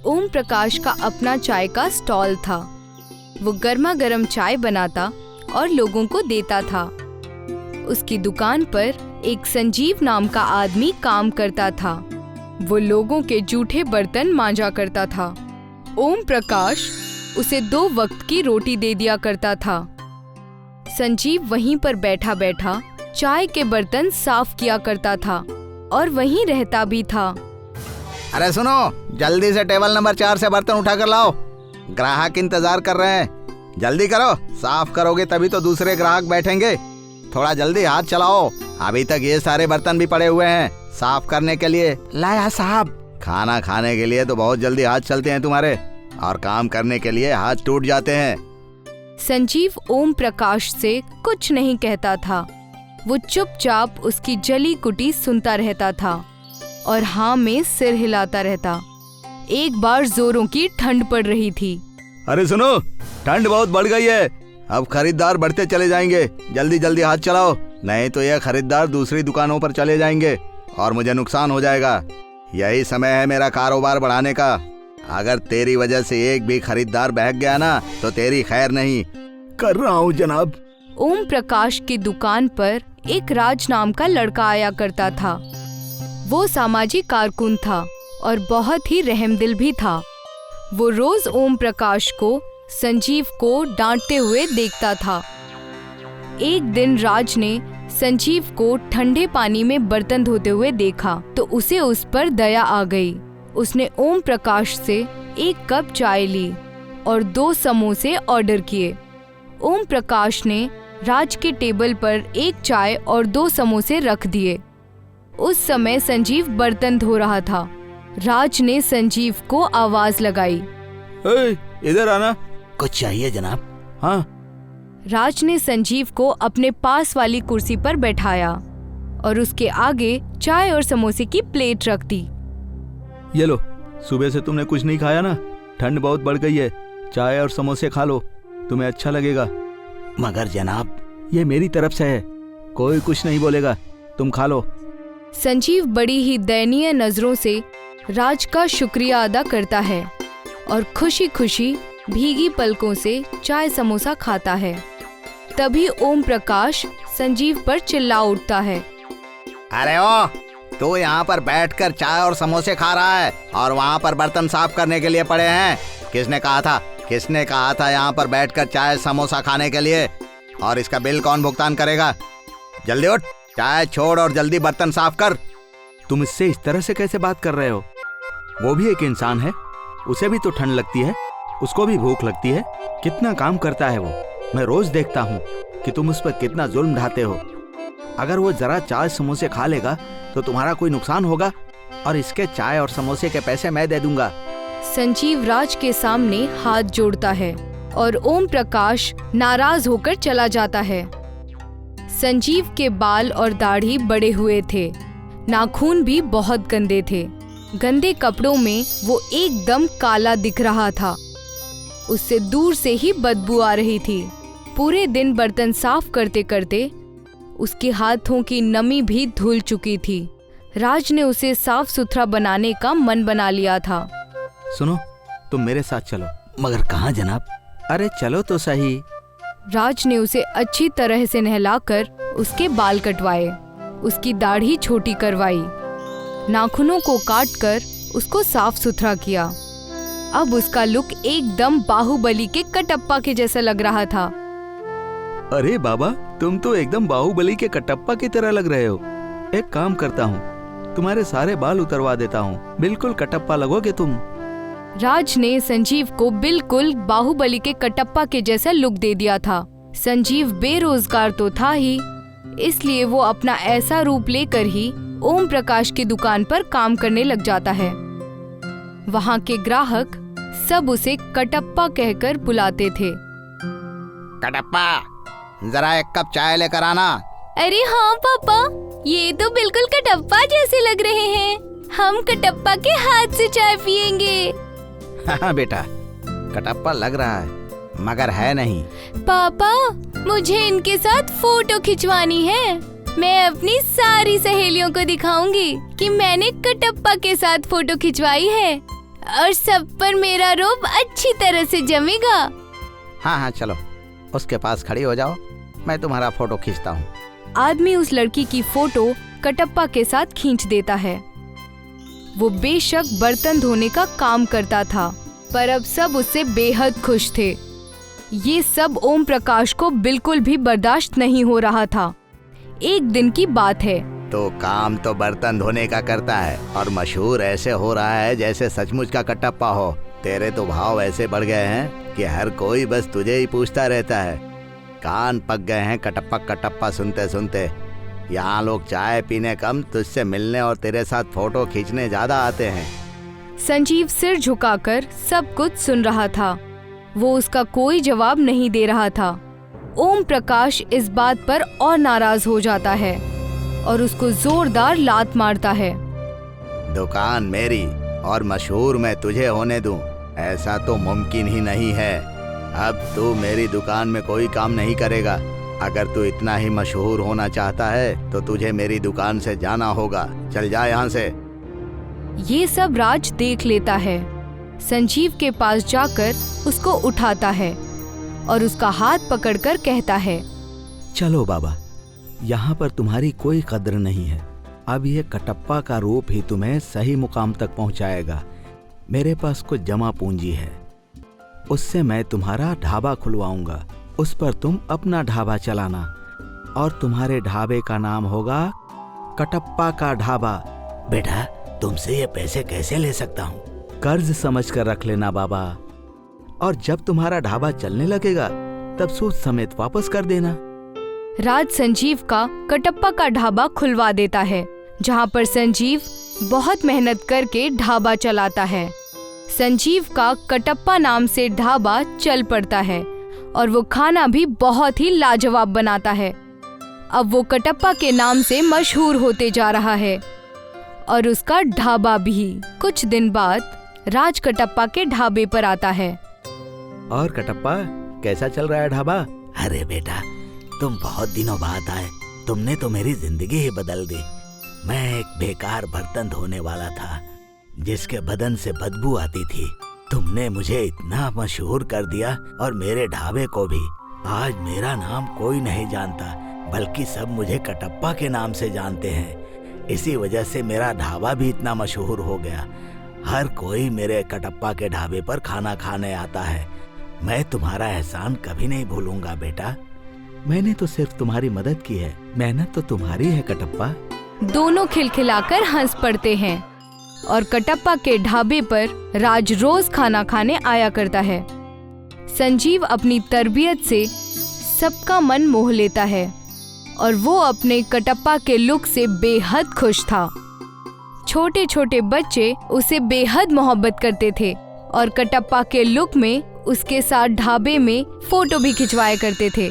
ओम प्रकाश का अपना चाय का स्टॉल था। वो गर्मा गर्म चाय बनाता और लोगों को देता था। उसकी दुकान पर एक संजीव नाम का आदमी काम करता था। वो लोगों के जूठे बर्तन मांजा करता था। ओम प्रकाश उसे 2 वक्त की रोटी दे दिया करता था। संजीव वहीं पर बैठा बैठा चाय के बर्तन साफ किया करता था और वहीं रहता भी था। अरे सुनो, जल्दी से टेबल नंबर 4 से बर्तन उठा कर लाओ, ग्राहक इंतजार कर रहे हैं। जल्दी करो, साफ करोगे तभी तो दूसरे ग्राहक बैठेंगे। थोड़ा जल्दी हाथ चलाओ, अभी तक ये सारे बर्तन भी पड़े हुए हैं साफ करने के लिए। लाया साहब, खाना खाने के लिए तो बहुत जल्दी हाथ चलते हैं तुम्हारे, और काम करने के लिए हाथ टूट जाते हैं। संजीव ओम प्रकाश से कुछ नहीं कहता था। वो चुपचाप उसकी जली कुटी सुनता रहता था और हाँ में सिर हिलाता रहता। एक बार जोरों की ठंड पड़ रही थी। अरे सुनो, ठंड बहुत बढ़ गई है, अब खरीदार बढ़ते चले जाएंगे। जल्दी जल्दी हाथ चलाओ, नहीं तो यह खरीदार दूसरी दुकानों पर चले जाएंगे और मुझे नुकसान हो जाएगा। यही समय है मेरा कारोबार बढ़ाने का। अगर तेरी वजह से एक भी खरीदार बहक गया ना तो तेरी खैर नहीं। कर रहा हूँ जनाब। ओम प्रकाश की दुकान पर एक राज नाम का लड़का आया करता था। वो सामाजिक कारकुन था और बहुत ही रहमदिल भी था। वो रोज ओम प्रकाश को संजीव को डांटते हुए देखता था। एक दिन राज ने संजीव को ठंडे पानी में बर्तन धोते हुए देखा तो उसे उस पर दया आ गई। उसने ओम प्रकाश से 1 कप चाय ली और 2 समोसे ऑर्डर किए। ओम प्रकाश ने राज के टेबल पर 1 चाय और 2 समोसे रख दिए। उस समय संजीव बर्तन धो रहा था। राज ने संजीव को आवाज लगाई, इधर आना। कुछ चाहिए जनाब? हाँ। राज ने संजीव को अपने पास वाली कुर्सी पर बैठाया और उसके आगे चाय और समोसे की प्लेट रख दी। ये लो, सुबह से तुमने कुछ नहीं खाया ना, ठंड बहुत बढ़ गई है, चाय और समोसे खा लो, तुम्हें अच्छा लगेगा। मगर जनाब, ये मेरी तरफ से है, कोई कुछ नहीं बोलेगा, तुम खा लो। संजीव बड़ी ही दयनीय नजरों से राज का शुक्रिया अदा करता है और खुशी खुशी भीगी पलकों से चाय समोसा खाता है। तभी ओम प्रकाश संजीव पर चिल्ला उठता है, अरे ओ, तू यहाँ पर बैठकर चाय और समोसे खा रहा है और वहाँ पर बर्तन साफ करने के लिए पड़े हैं। किसने कहा था यहाँ पर बैठकर चाय समोसा खाने के लिए? और इसका बिल कौन भुगतान करेगा? जल्दी उठ, चाय छोड़ और जल्दी बर्तन साफ कर। तुम इससे इस तरह से कैसे बात कर रहे हो? वो भी एक इंसान है, उसे भी तो ठंड लगती है, उसको भी भूख लगती है। कितना काम करता है वो, मैं रोज देखता हूँ कि तुम उस पर कितना जुल्म ढाते हो। अगर वो जरा चाय समोसे खा लेगा तो तुम्हारा कोई नुकसान होगा, और इसके चाय और समोसे के पैसे मैं दे दूंगा। संजीव राज के सामने हाथ जोड़ता है और ओम प्रकाश नाराज होकर चला जाता है। संजीव के बाल और दाढ़ी बड़े हुए थे, नाखून भी बहुत गंदे थे। गंदे कपड़ों में वो एकदम काला दिख रहा था। उससे दूर से ही बदबू आ रही थी। पूरे दिन बर्तन साफ करते करते उसके हाथों की नमी भी धुल चुकी थी। राज ने उसे साफ सुथरा बनाने का मन बना लिया था। सुनो, तुम मेरे साथ चलो। मगर कहाँ जनाब? अरे चलो तो सही। राज ने उसे अच्छी तरह से नहलाकर उसके बाल कटवाए, उसकी दाढ़ी छोटी करवाई, नाखूनों को काटकर उसको साफ सुथरा किया। अब उसका लुक एकदम बाहुबली के कटप्पा के जैसा लग रहा था। अरे बाबा, तुम तो एकदम बाहुबली के कटप्पा की तरह लग रहे हो। एक काम करता हूँ, तुम्हारे सारे बाल उतरवा देता हूँ, बिल्कुल कटप्पा लगोगे तुम। राज ने संजीव को बिल्कुल बाहुबली के कटप्पा के जैसा लुक दे दिया था। संजीव बेरोजगार तो था ही, इसलिए वो अपना ऐसा रूप लेकर ही ओम प्रकाश की दुकान पर काम करने लग जाता है। वहाँ के ग्राहक सब उसे कटप्पा कहकर बुलाते थे। कटप्पा, जरा 1 कप चाय लेकर आना। अरे हाँ पापा, ये तो बिल्कुल कटप्पा जैसे लग रहे हैं। हम कटप्पा के हाथ से चाय पियेंगे। हाँ बेटा, कटप्पा लग रहा है मगर है नहीं। पापा, मुझे इनके साथ फोटो खिंचवानी है। मैं अपनी सारी सहेलियों को दिखाऊंगी कि मैंने कटप्पा के साथ फोटो खिंचवाई है। और सब पर मेरा रूप अच्छी तरह से जमेगा। हाँ हाँ चलो, उसके पास खड़ी हो जाओ, मैं तुम्हारा फोटो खींचता हूँ। आदमी उस लड़की की फोटो कटप्पा के साथ खींच देता है। वो बेशक बर्तन धोने का काम करता था, पर अब सब उससे बेहद खुश थे। ये सब ओम प्रकाश को बिल्कुल भी बर्दाश्त नहीं हो रहा था। एक दिन की बात है। तो काम तो बर्तन धोने का करता है और मशहूर ऐसे हो रहा है जैसे सचमुच का कटप्पा हो। तेरे तो भाव ऐसे बढ़ गए हैं कि हर कोई बस तुझे ही पूछता रहता है। कान पक गए हैं कटप्पा कटप्पा सुनते सुनते। यहाँ लोग चाय पीने कम, तुझसे मिलने और तेरे साथ फोटो खींचने ज्यादा आते हैं। संजीव सिर झुकाकर सब कुछ सुन रहा था। वो उसका कोई जवाब नहीं दे रहा था। ओम प्रकाश इस बात पर और नाराज हो जाता है और उसको जोरदार लात मारता है। दुकान मेरी और मशहूर मैं तुझे होने दूं, ऐसा तो मुमकिन ही नहीं है। अब तू मेरी दुकान में कोई काम नहीं करेगा। अगर तू इतना ही मशहूर होना चाहता है तो तुझे मेरी दुकान से जाना होगा। चल जा यहाँ से। ये सब राज देख लेता है। संजीव के पास जाकर उसको उठाता है और उसका हाथ पकड़कर कहता है, चलो बाबा, यहाँ पर तुम्हारी कोई कद्र नहीं है। अब ये कटप्पा का रूप ही तुम्हें सही मुकाम तक पहुँचाएगा। मेरे पास कुछ जमा पूंजी है, उससे मैं तुम्हारा ढाबा खुलवाऊंगा। उस पर तुम अपना ढाबा चलाना और तुम्हारे ढाबे का नाम होगा कटप्पा का ढाबा। बेटा, तुमसे ये पैसे कैसे ले सकता हूँ? कर्ज समझ कर रख लेना बाबा, और जब तुम्हारा ढाबा चलने लगेगा तब सूद समेत वापस कर देना। राज संजीव का कटप्पा का ढाबा खुलवा देता है, जहाँ पर संजीव बहुत मेहनत करके ढाबा चलाता है। संजीव का कटप्पा नाम से ढाबा चल पड़ता है और वो खाना भी बहुत ही लाजवाब बनाता है। अब वो कटप्पा के नाम से मशहूर होते जा रहा है और उसका ढाबा भी। कुछ दिन बाद राज कटप्पा के ढाबे पर आता है। और कटप्पा, कैसा चल रहा है ढाबा? अरे बेटा, तुम बहुत दिनों बाद आए। तुमने तो मेरी जिंदगी ही बदल दी। मैं एक बेकार बर्तन धोने वाला था जिसके बदन से बदबू आती थी। तुमने मुझे इतना मशहूर कर दिया और मेरे ढाबे को भी। आज मेरा नाम कोई नहीं जानता, बल्कि सब मुझे कटप्पा के नाम से जानते हैं। इसी वजह से मेरा ढाबा भी इतना मशहूर हो गया। हर कोई मेरे कटप्पा के ढाबे पर खाना खाने आता है। मैं तुम्हारा एहसान कभी नहीं भूलूंगा बेटा। मैंने तो सिर्फ तुम्हारी मदद की है, मेहनत तो तुम्हारी है कटप्पा। दोनों खिलखिलाकर हंस पड़ते हैं और कटप्पा के ढाबे पर राज रोज खाना खाने आया करता है। संजीव अपनी तरबियत से सबका मन मोह लेता है और वो अपने कटप्पा के लुक से बेहद खुश था। छोटे छोटे बच्चे उसे बेहद मोहब्बत करते थे और कटप्पा के लुक में उसके साथ ढाबे में फोटो भी खिंचवाया करते थे।